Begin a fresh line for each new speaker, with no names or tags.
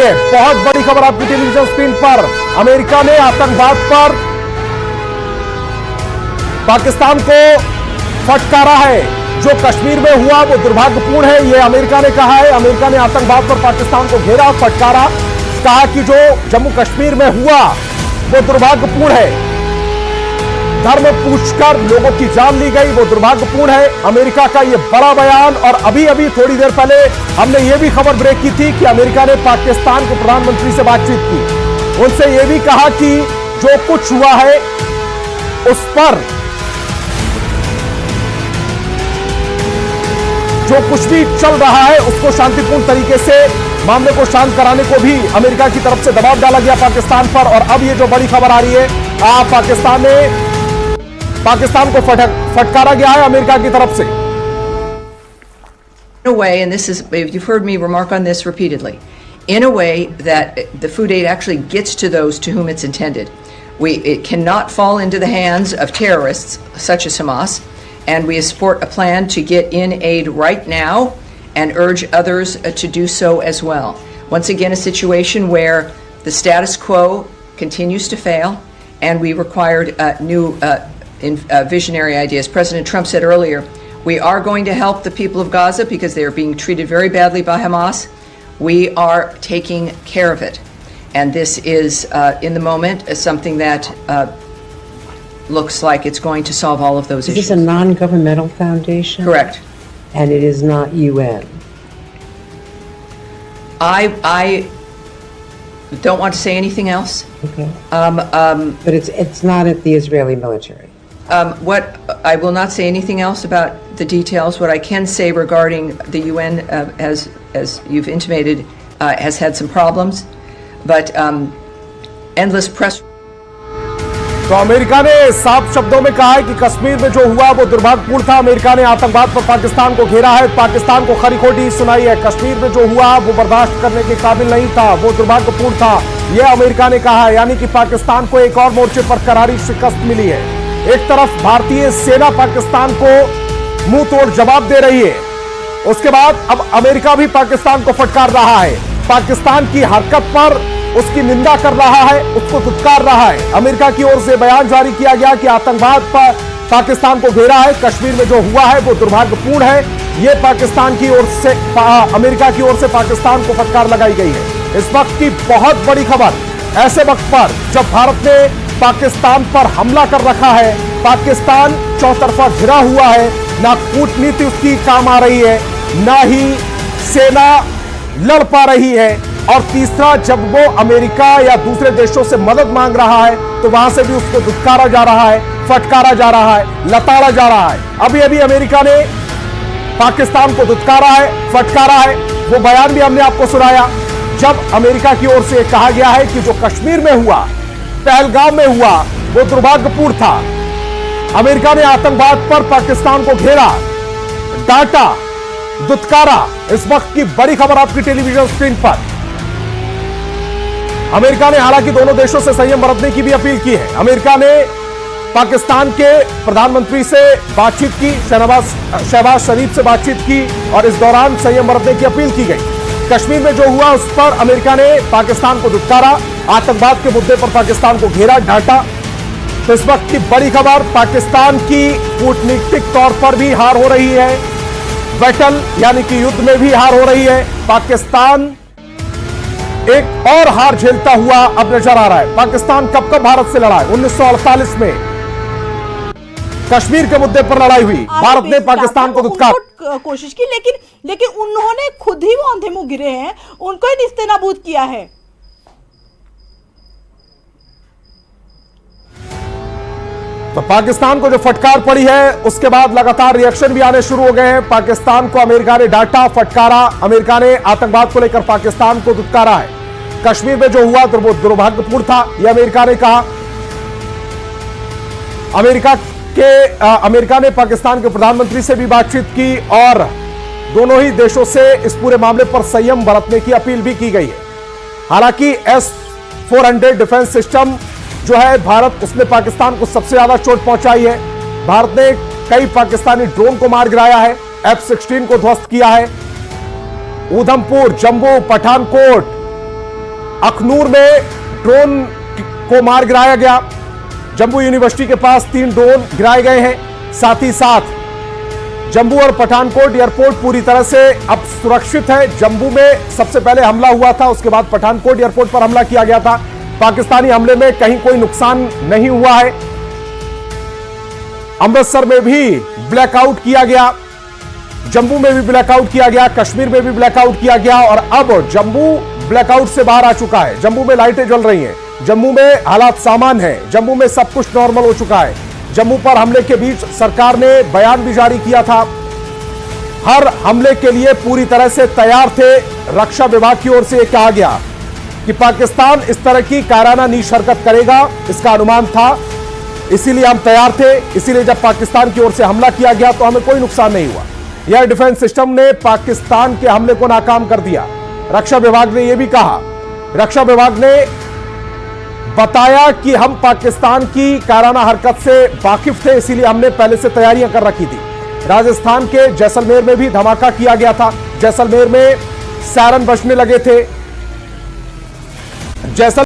देखिए, बहुत बड़ी खबर आपकी टेलीविजन स्क्रीन पर। अमेरिका ने आतंकवाद पर पाकिस्तान को फटकारा है। जो कश्मीर में हुआ वो दुर्भाग्यपूर्ण है, ये अमेरिका ने कहा है। अमेरिका ने आतंकवाद पर पाकिस्तान को घेरा, फटकारा, कहा कि जो जम्मू कश्मीर में हुआ वो दुर्भाग्यपूर्ण है। धर्म पूछकर लोगों की जान ली गई, वो दुर्भाग्यपूर्ण है। अमेरिका का ये बड़ा बयान। और अभी अभी थोड़ी देर पहले हमने ये भी खबर ब्रेक की थी कि अमेरिका ने पाकिस्तान के प्रधानमंत्री से बातचीत की, उनसे ये भी कहा कि जो कुछ हुआ है उस पर जो कुछ भी चल रहा है उसको शांतिपूर्ण तरीके से मामले को शांत कराने को भी अमेरिका की तरफ से दबाव डाला गया पाकिस्तान पर। और अब ये जो बड़ी खबर आ रही है, पाकिस्तान को फटकारा गया है अमेरिका की तरफ से।
In a way, and this is, you've heard me remark on this repeatedly, in a way that the food aid actually gets to those to whom it's intended. It cannot fall into the hands of terrorists such as Hamas, and we support a plan to get in aid right now and urge others to do so as well. Once again, a situation where the status quo continues to fail, and we required new visionary ideas. President Trump said earlier, we are going to help the people of Gaza because they are being treated very badly by Hamas. We are taking care of it. And this is, in the moment, something that looks like it's going to solve all of those issues.
Is this a non-governmental foundation?
Correct.
And it is not UN?
I don't want to say anything else.
Okay. But it's not at the Israeli military?
What I will not say anything else about the details. What I can say regarding the UN, as you've intimated, has had some problems, but endless press.
तो America ने साफ शब्दों में कहा है कि कश्मीर में जो हुआ वो दुर्भाग्यपूर्ण था। अमेरिका ने आतंकवाद पर पाकिस्तान को घेरा है, पाकिस्तान को खरी खोटी सुनाई है। कश्मीर में जो हुआ वो बर्दाश्त करने के काबिल नहीं था, वो दुर्भाग्यपूर्ण था, यह अमेरिका ने कहा है। यानी कि पाकिस्तान को एक और मोर्चे पर करारी शिकस्त मिली है। एक तरफ भारतीय सेना पाकिस्तान को मुंह तोड़ जवाब दे रही है, उसके बाद अब अमेरिका भी पाकिस्तान को फटकार रहा है। पाकिस्तान की हरकत पर उसकी निंदा कर रहा है, उसको दुत्कार रहा है। अमेरिका की ओर से बयान जारी किया गया कि आतंकवाद पर पाकिस्तान को घेरा है, कश्मीर में जो हुआ है वो दुर्भाग्यपूर्ण है। यह पाकिस्तान की ओर से, अमेरिका की ओर से पाकिस्तान को फटकार लगाई गई है। इस वक्त की बहुत बड़ी खबर, ऐसे वक्त पर जब भारत ने पाकिस्तान पर हमला कर रखा है, पाकिस्तान चौतरफा घिरा हुआ है, ना कूटनीति उसकी काम आ रही है, ना ही सेना लड़ पा रही है, और तीसरा जब वो अमेरिका या दूसरे देशों से मदद मांग रहा है तो वहां से भी उसको दुत्कारा जा रहा है, फटकारा जा रहा है, लताड़ा जा रहा है। अभी अभी अमेरिका ने पाकिस्तान को दुत्कारा है, फटकारा है। वो बयान भी हमने आपको सुनाया जब अमेरिका की ओर से कहा गया है कि जो कश्मीर में हुआ, पहलगाम में हुआ, वो दुर्भाग्यपूर्ण था। अमेरिका ने आतंकवाद पर पाकिस्तान को घेरा, डांटा, दुत्कारा। इस वक्त की बड़ी खबर आपकी टेलीविजन स्क्रीन पर। अमेरिका ने हालांकि दोनों देशों से संयम बरतने की भी अपील की है। अमेरिका ने पाकिस्तान के प्रधानमंत्री से बातचीत की, शहबाज शरीफ से बातचीत की, और इस दौरान संयम बरतने की अपील की गई। कश्मीर में जो हुआ उस पर अमेरिका ने पाकिस्तान को दुत्कारा, आतंकवाद के मुद्दे पर पाकिस्तान को घेरा, डांटा। तो इस वक्त की बड़ी खबर, पाकिस्तान की कूटनीतिक तौर पर भी हार हो रही है, बैटल यानी कि युद्ध में भी हार हो रही है। पाकिस्तान एक और हार झेलता हुआ अब नजर आ रहा है। पाकिस्तान कब कब भारत से लड़ा है? 1948 में कश्मीर के मुद्दे पर लड़ाई हुई, भारत ने पाकिस्तान को दुत्कार
कोशिश की, लेकिन उन्होंने खुद ही वो अंधे मुंह गिरे हैं, उनको ही निस्तेनाबूद किया है।
तो पाकिस्तान को जो फटकार पड़ी है उसके बाद लगातार रिएक्शन भी आने शुरू हो गए हैं। पाकिस्तान को अमेरिका ने डांटा, फटकारा। अमेरिका ने आतंकवाद को लेकर पाकिस्तान को दुत्कारा है। कश्मीर में जो हुआ तो वो दुर्भाग्यपूर्ण था, यह अमेरिका ने कहा। अमेरिका ने पाकिस्तान के प्रधानमंत्री से भी बातचीत की और दोनों ही देशों से इस पूरे मामले पर संयम बरतने की अपील भी की गई है। हालांकि S-400 डिफेंस सिस्टम जो है भारत, उसने पाकिस्तान को सबसे ज्यादा चोट पहुंचाई है। भारत ने कई पाकिस्तानी ड्रोन को मार गिराया है, F-16 को ध्वस्त किया है। उधमपुर, जम्मू, पठानकोट, अखनूर में ड्रोन को मार गिराया गया। जम्मू यूनिवर्सिटी के पास 3 ड्रोन गिराए गए हैं। साथ ही साथ जम्मू और पठानकोट एयरपोर्ट पूरी तरह से अब सुरक्षित है। जम्मू में सबसे पहले हमला हुआ था, उसके बाद पठानकोट एयरपोर्ट पर हमला किया गया था। पाकिस्तानी हमले में कहीं कोई नुकसान नहीं हुआ है। अमृतसर में भी ब्लैकआउट किया गया, जम्मू में भी ब्लैकआउट किया गया, कश्मीर में भी ब्लैकआउट किया गया और अब जम्मू ब्लैकआउट से बाहर आ चुका है। जम्मू में लाइटें जल रही हैं, जम्मू में हालात सामान्य हैं, जम्मू में सब कुछ नॉर्मल हो चुका है। जम्मू पर हमले के बीच सरकार ने बयान भी जारी किया था। हर हमले के लिए पूरी तरह से तैयार थे। रक्षा विभाग की ओर से यह कहा गया कि पाकिस्तान इस तरह की कायराना नीच हरकत करेगा, इसका अनुमान था, इसीलिए हम तैयार थे। इसीलिए जब पाकिस्तान की ओर से हमला किया गया तो हमें कोई नुकसान नहीं हुआ। एयर डिफेंस सिस्टम ने पाकिस्तान के हमले को नाकाम कर दिया। रक्षा विभाग ने यह भी कहा, रक्षा विभाग ने बताया कि हम पाकिस्तान की कायराना हरकत से वाकिफ थे, इसीलिए हमने पहले से तैयारियां कर रखी थी। राजस्थान के जैसलमेर में भी धमाका किया गया था। जैसलमेर में सायरन बजने लगे थे।